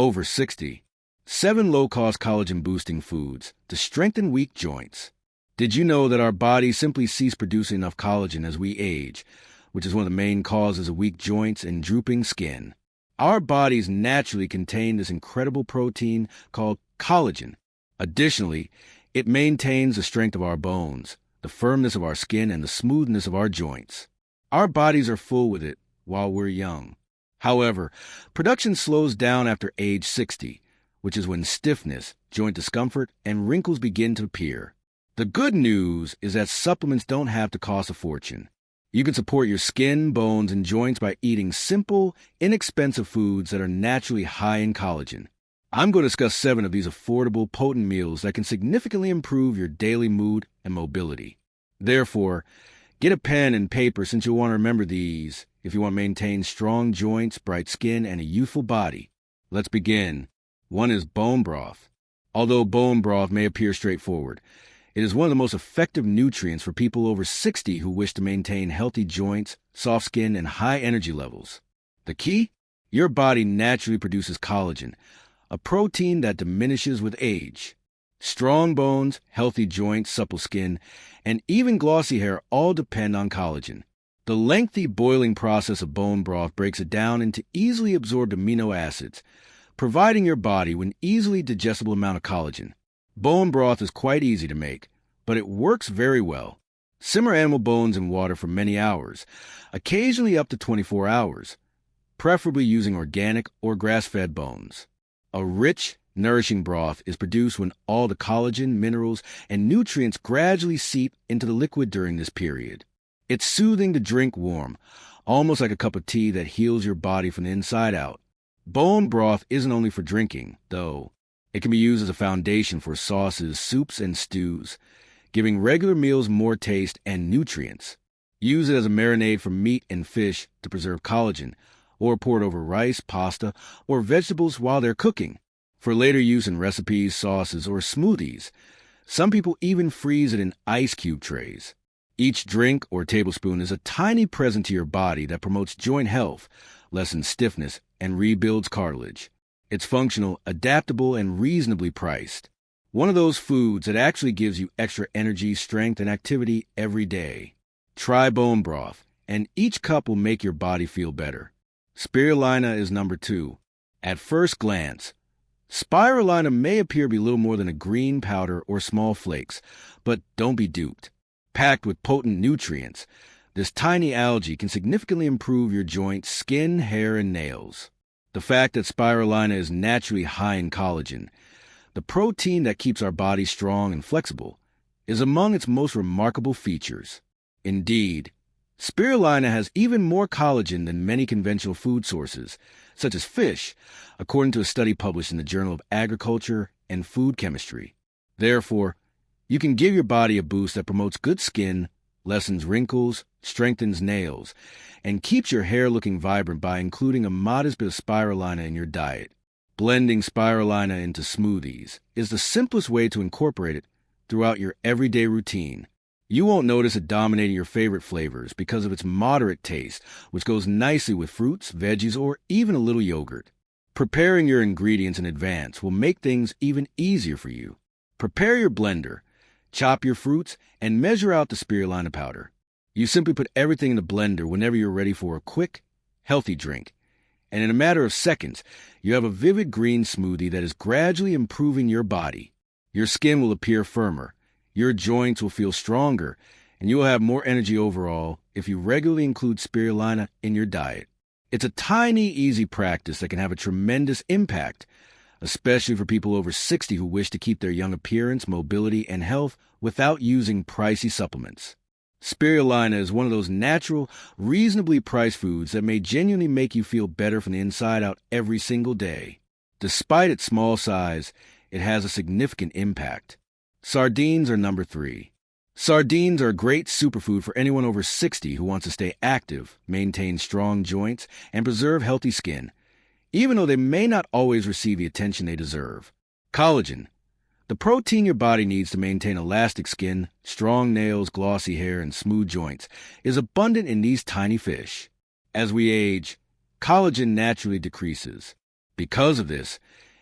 Over 60. 7 low-cost collagen-boosting foods to strengthen weak joints. Did you know that our bodies simply cease producing enough collagen as we age, which is one of the main causes of weak joints and drooping skin? Our bodies naturally contain this incredible protein called collagen. Additionally, it maintains the strength of our bones, the firmness of our skin, and the smoothness of our joints. Our bodies are full with it while we're young. However, production slows down after age 60, which is when stiffness, joint discomfort, and wrinkles begin to appear. The good news is that supplements don't have to cost a fortune. You can support your skin, bones, and joints by eating simple, inexpensive foods that are naturally high in collagen. I'm going to discuss 7 of these affordable, potent meals that can significantly improve your daily mood and mobility. Therefore, get a pen and paper since you'll want to remember these if you want to maintain strong joints, bright skin, and a youthful body. Let's begin. 1 is bone broth. Although bone broth may appear straightforward, it is one of the most effective nutrients for people over 60 who wish to maintain healthy joints, soft skin, and high energy levels. The key? Your body naturally produces collagen, a protein that diminishes with age. Strong bones, healthy joints, supple skin, and even glossy hair all depend on collagen. The lengthy boiling process of bone broth breaks it down into easily absorbed amino acids, providing your body with an easily digestible amount of collagen. Bone broth is quite easy to make, but it works very well. Simmer animal bones in water for many hours, occasionally up to 24 hours, preferably using organic or grass-fed bones. A rich, nourishing broth is produced when all the collagen, minerals, and nutrients gradually seep into the liquid during this period. It's soothing to drink warm, almost like a cup of tea that heals your body from the inside out. Bone broth isn't only for drinking, though. It can be used as a foundation for sauces, soups, and stews, giving regular meals more taste and nutrients. Use it as a marinade for meat and fish to preserve collagen, or pour it over rice, pasta, or vegetables while they're cooking, for later use in recipes, sauces, or smoothies. Some people even freeze it in ice cube trays. Each drink or tablespoon is a tiny present to your body that promotes joint health, lessens stiffness, and rebuilds cartilage. It's functional, adaptable, and reasonably priced. One of those foods that actually gives you extra energy, strength, and activity every day. Try bone broth, and each cup will make your body feel better. Spirulina is number 2. At first glance, spirulina may appear to be little more than a green powder or small flakes, but don't be duped. Packed with potent nutrients, this tiny algae can significantly improve your joints, skin, hair, and nails. The fact that spirulina is naturally high in collagen, the protein that keeps our bodies strong and flexible, is among its most remarkable features. Indeed, spirulina has even more collagen than many conventional food sources, such as fish, according to a study published in the Journal of Agriculture and Food Chemistry. Therefore, you can give your body a boost that promotes good skin, lessens wrinkles, strengthens nails, and keeps your hair looking vibrant by including a modest bit of spirulina in your diet. Blending spirulina into smoothies is the simplest way to incorporate it throughout your everyday routine. You won't notice it dominating your favorite flavors because of its moderate taste, which goes nicely with fruits, veggies, or even a little yogurt. Preparing your ingredients in advance will make things even easier for you. Prepare your blender, chop your fruits, and measure out the spirulina powder. You simply put everything in the blender whenever you're ready for a quick, healthy drink. And in a matter of seconds, you have a vivid green smoothie that is gradually improving your body. Your skin will appear firmer, your joints will feel stronger, and you will have more energy overall if you regularly include spirulina in your diet. It's a tiny, easy practice that can have a tremendous impact, especially for people over 60 who wish to keep their young appearance, mobility, and health without using pricey supplements. Spirulina is one of those natural, reasonably priced foods that may genuinely make you feel better from the inside out every single day. Despite its small size, it has a significant impact. Sardines are number 3. Sardines are a great superfood for anyone over 60 who wants to stay active, maintain strong joints, and preserve healthy skin, even though they may not always receive the attention they deserve. Collagen, the protein your body needs to maintain elastic skin, strong nails, glossy hair, and smooth joints, is abundant in these tiny fish. As we age, collagen naturally decreases. Because of this,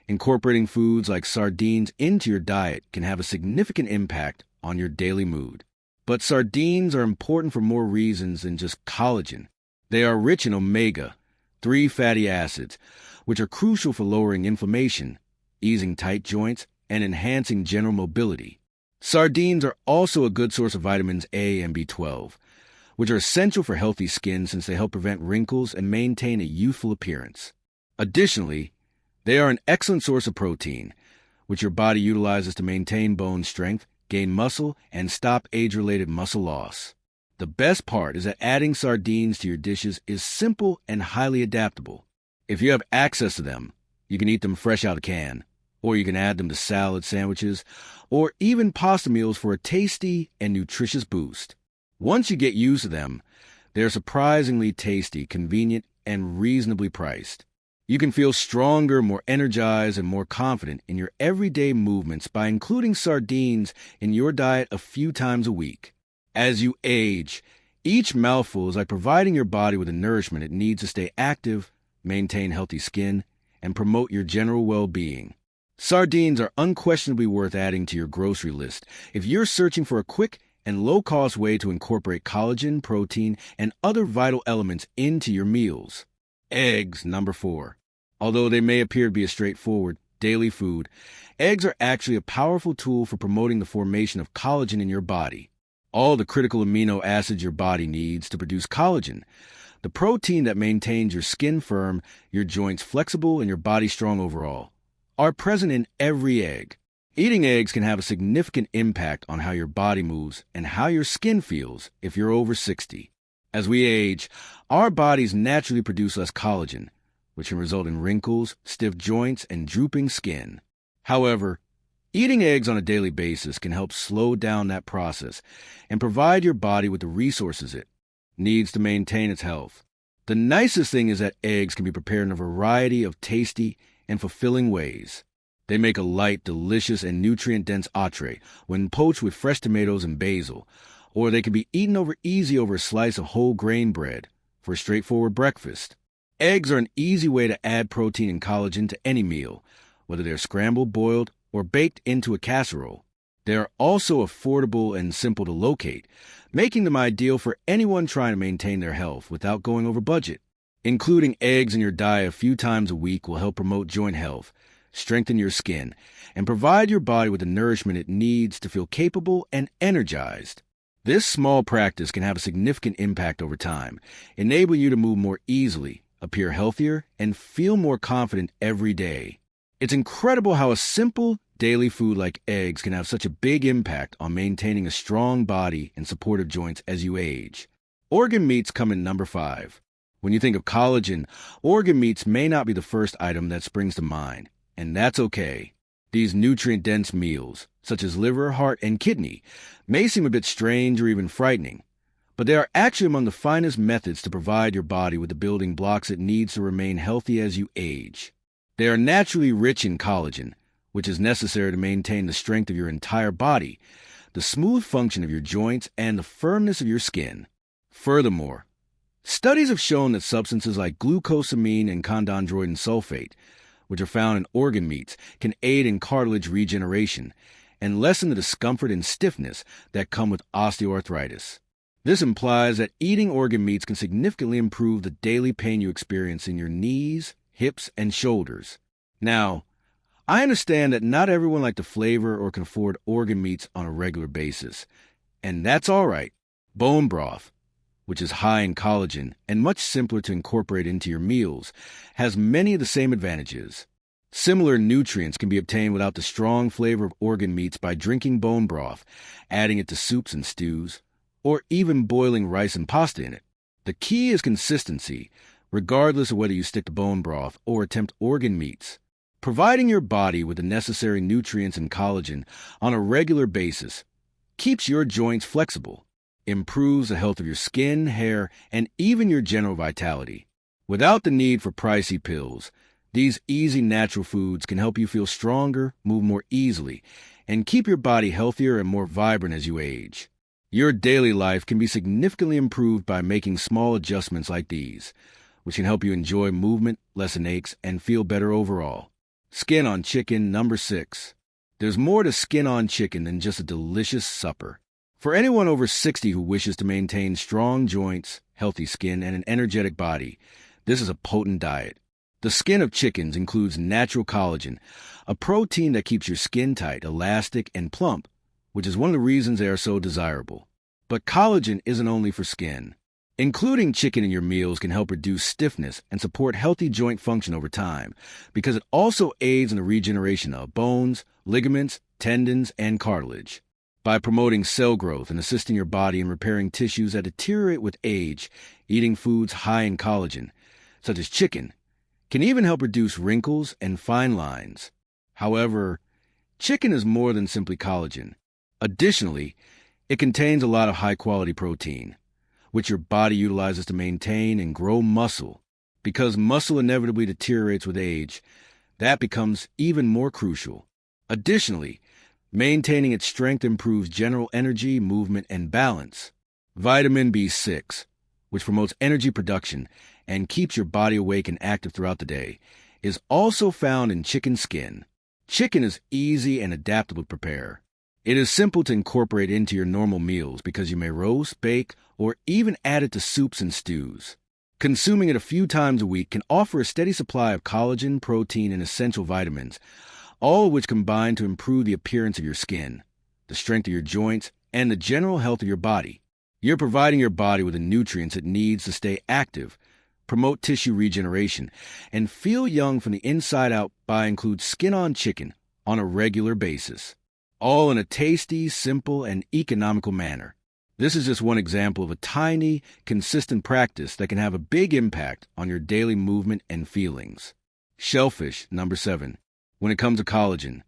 incorporating foods like sardines into your diet can have a significant impact on your daily mood. But sardines are important for more reasons than just collagen. They are rich in omega-3 fatty acids, which are crucial for lowering inflammation, easing tight joints, and enhancing general mobility. Sardines are also a good source of vitamins A and B12, which are essential for healthy skin since they help prevent wrinkles and maintain a youthful appearance. Additionally, they are an excellent source of protein, which your body utilizes to maintain bone strength, gain muscle, and stop age-related muscle loss. The best part is that adding sardines to your dishes is simple and highly adaptable. If you have access to them, you can eat them fresh out of the can, or you can add them to salad sandwiches, or even pasta meals for a tasty and nutritious boost. Once you get used to them, they're surprisingly tasty, convenient, and reasonably priced. You can feel stronger, more energized, and more confident in your everyday movements by including sardines in your diet a few times a week. As you age, each mouthful is like providing your body with the nourishment it needs to stay active, maintain healthy skin, and promote your general well-being. Sardines are unquestionably worth adding to your grocery list if you're searching for a quick and low-cost way to incorporate collagen, protein, and other vital elements into your meals. Eggs, number 4. Although they may appear to be a straightforward daily food, eggs are actually a powerful tool for promoting the formation of collagen in your body. All the critical amino acids your body needs to produce collagen, the protein that maintains your skin firm, your joints flexible, and your body strong overall, are present in every egg. Eating eggs can have a significant impact on how your body moves and how your skin feels if you're over 60. As we age, our bodies naturally produce less collagen, which can result in wrinkles, stiff joints, and drooping skin. However, eating eggs on a daily basis can help slow down that process and provide your body with the resources it needs to maintain its health. The nicest thing is that eggs can be prepared in a variety of tasty and fulfilling ways. They make a light, delicious, and nutrient-dense entree when poached with fresh tomatoes and basil, or they can be eaten easy over a slice of whole grain bread for a straightforward breakfast. Eggs are an easy way to add protein and collagen to any meal, whether they're scrambled, boiled, or baked into a casserole. They are also affordable and simple to locate, making them ideal for anyone trying to maintain their health without going over budget. Including eggs in your diet a few times a week will help promote joint health, strengthen your skin, and provide your body with the nourishment it needs to feel capable and energized. This small practice can have a significant impact over time, enabling you to move more easily, appear healthier, and feel more confident every day. It's incredible how a simple, daily food like eggs can have such a big impact on maintaining a strong body and supportive joints as you age. Organ meats come in number 5. When you think of collagen, organ meats may not be the first item that springs to mind, and that's okay. These nutrient-dense meals, such as liver, heart, and kidney, may seem a bit strange or even frightening, but they are actually among the finest methods to provide your body with the building blocks it needs to remain healthy as you age. They are naturally rich in collagen, which is necessary to maintain the strength of your entire body, the smooth function of your joints, and the firmness of your skin. Furthermore, studies have shown that substances like glucosamine and chondroitin sulfate, which are found in organ meats, can aid in cartilage regeneration and lessen the discomfort and stiffness that come with osteoarthritis. This implies that eating organ meats can significantly improve the daily pain you experience in your knees, hips, and shoulders. Now, I understand that not everyone likes the flavor or can afford organ meats on a regular basis, and that's all right. Bone broth, which is high in collagen and much simpler to incorporate into your meals, has many of the same advantages. Similar nutrients can be obtained without the strong flavor of organ meats by drinking bone broth, adding it to soups and stews, or even boiling rice and pasta in it. The key is consistency, regardless of whether you stick to bone broth or attempt organ meats. Providing your body with the necessary nutrients and collagen on a regular basis keeps your joints flexible, improves the health of your skin, hair, and even your general vitality. Without the need for pricey pills, these easy natural foods can help you feel stronger, move more easily, and keep your body healthier and more vibrant as you age. Your daily life can be significantly improved by making small adjustments like these, which can help you enjoy movement, lessen aches, and feel better overall. Skin on chicken, number 6. There's more to skin on chicken than just a delicious supper. For anyone over 60 who wishes to maintain strong joints, healthy skin, and an energetic body, this is a potent diet. The skin of chickens includes natural collagen, a protein that keeps your skin tight, elastic, and plump, which is one of the reasons they are so desirable. But collagen isn't only for skin. Including chicken in your meals can help reduce stiffness and support healthy joint function over time, because it also aids in the regeneration of bones, ligaments, tendons, and cartilage. By promoting cell growth and assisting your body in repairing tissues that deteriorate with age, eating foods high in collagen, such as chicken, can even help reduce wrinkles and fine lines. However, chicken is more than simply collagen. Additionally, it contains a lot of high-quality protein, which your body utilizes to maintain and grow muscle. Because muscle inevitably deteriorates with age, that becomes even more crucial. Additionally, maintaining its strength improves general energy, movement, and balance. Vitamin B6, which promotes energy production and keeps your body awake and active throughout the day, is also found in chicken skin. Chicken is easy and adaptable to prepare. It is simple to incorporate into your normal meals because you may roast, bake, or even add it to soups and stews. Consuming it a few times a week can offer a steady supply of collagen, protein, and essential vitamins, all of which combine to improve the appearance of your skin, the strength of your joints, and the general health of your body. You're providing your body with the nutrients it needs to stay active, promote tissue regeneration, and feel young from the inside out by including skin-on chicken on a regular basis, all in a tasty, simple, and economical manner. This is just one example of a tiny, consistent practice that can have a big impact on your daily movement and feelings. Shellfish, number 7. When it comes to collagen,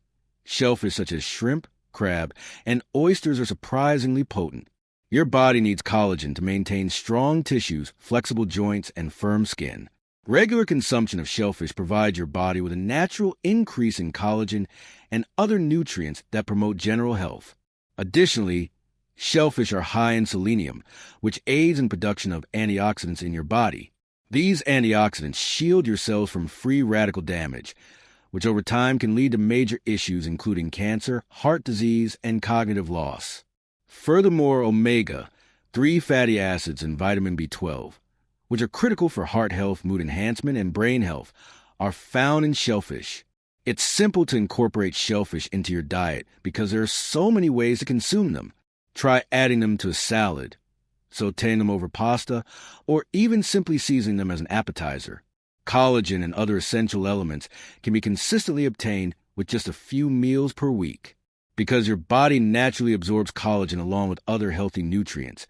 shellfish such as shrimp, crab, and oysters are surprisingly potent. Your body needs collagen to maintain strong tissues, flexible joints, and firm skin. Regular consumption of shellfish provides your body with a natural increase in collagen and other nutrients that promote general health. Additionally, shellfish are high in selenium, which aids in production of antioxidants in your body. These antioxidants shield your cells from free radical damage, which over time can lead to major issues including cancer, heart disease, and cognitive loss. Furthermore, omega-3 fatty acids and vitamin B12, which are critical for heart health, mood enhancement, and brain health, are found in shellfish. It's simple to incorporate shellfish into your diet because there are so many ways to consume them. Try adding them to a salad, sautéing them over pasta, or even simply seasoning them as an appetizer. Collagen and other essential elements can be consistently obtained with just a few meals per week. Because your body naturally absorbs collagen along with other healthy nutrients,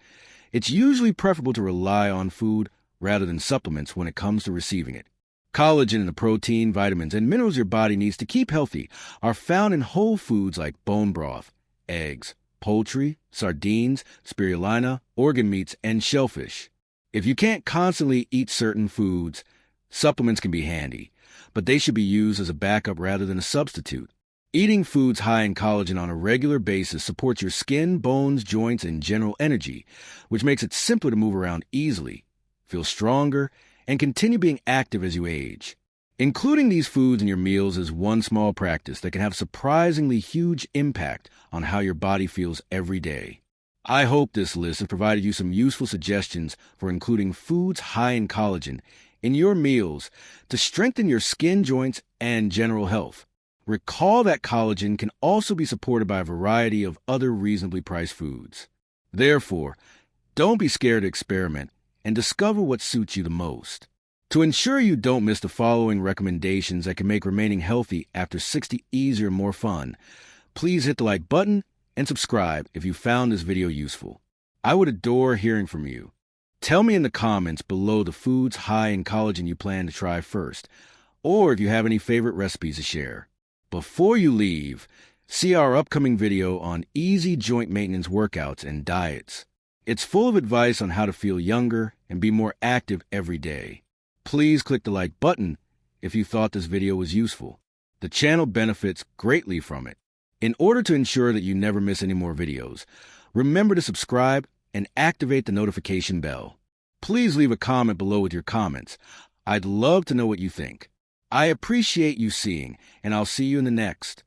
it's usually preferable to rely on food rather than supplements when it comes to receiving it. Collagen and the protein, vitamins, and minerals your body needs to keep healthy are found in whole foods like bone broth, eggs, poultry, sardines, spirulina, organ meats, and shellfish. If you can't constantly eat certain foods, supplements can be handy, but they should be used as a backup rather than a substitute. Eating foods high in collagen on a regular basis supports your skin, bones, joints, and general energy, which makes it simpler to move around easily, feel stronger, and continue being active as you age. Including these foods in your meals is one small practice that can have surprisingly huge impact on how your body feels every day. I hope this list has provided you some useful suggestions for including foods high in collagen in your meals to strengthen your skin, joints, and general health. Recall that collagen can also be supported by a variety of other reasonably priced foods. Therefore, don't be scared to experiment and discover what suits you the most. To ensure you don't miss the following recommendations that can make remaining healthy after 60 easier and more fun, please hit the like button and subscribe if you found this video useful. I would adore hearing from you. Tell me in the comments below the foods high in collagen you plan to try first, or if you have any favorite recipes to share. Before you leave, see our upcoming video on easy joint maintenance workouts and diets. It's full of advice on how to feel younger and be more active every day. Please click the like button if you thought this video was useful. The channel benefits greatly from it. In order to ensure that you never miss any more videos, remember to subscribe and activate the notification bell. Please leave a comment below with your comments. I'd love to know what you think. I appreciate you seeing, and I'll see you in the next.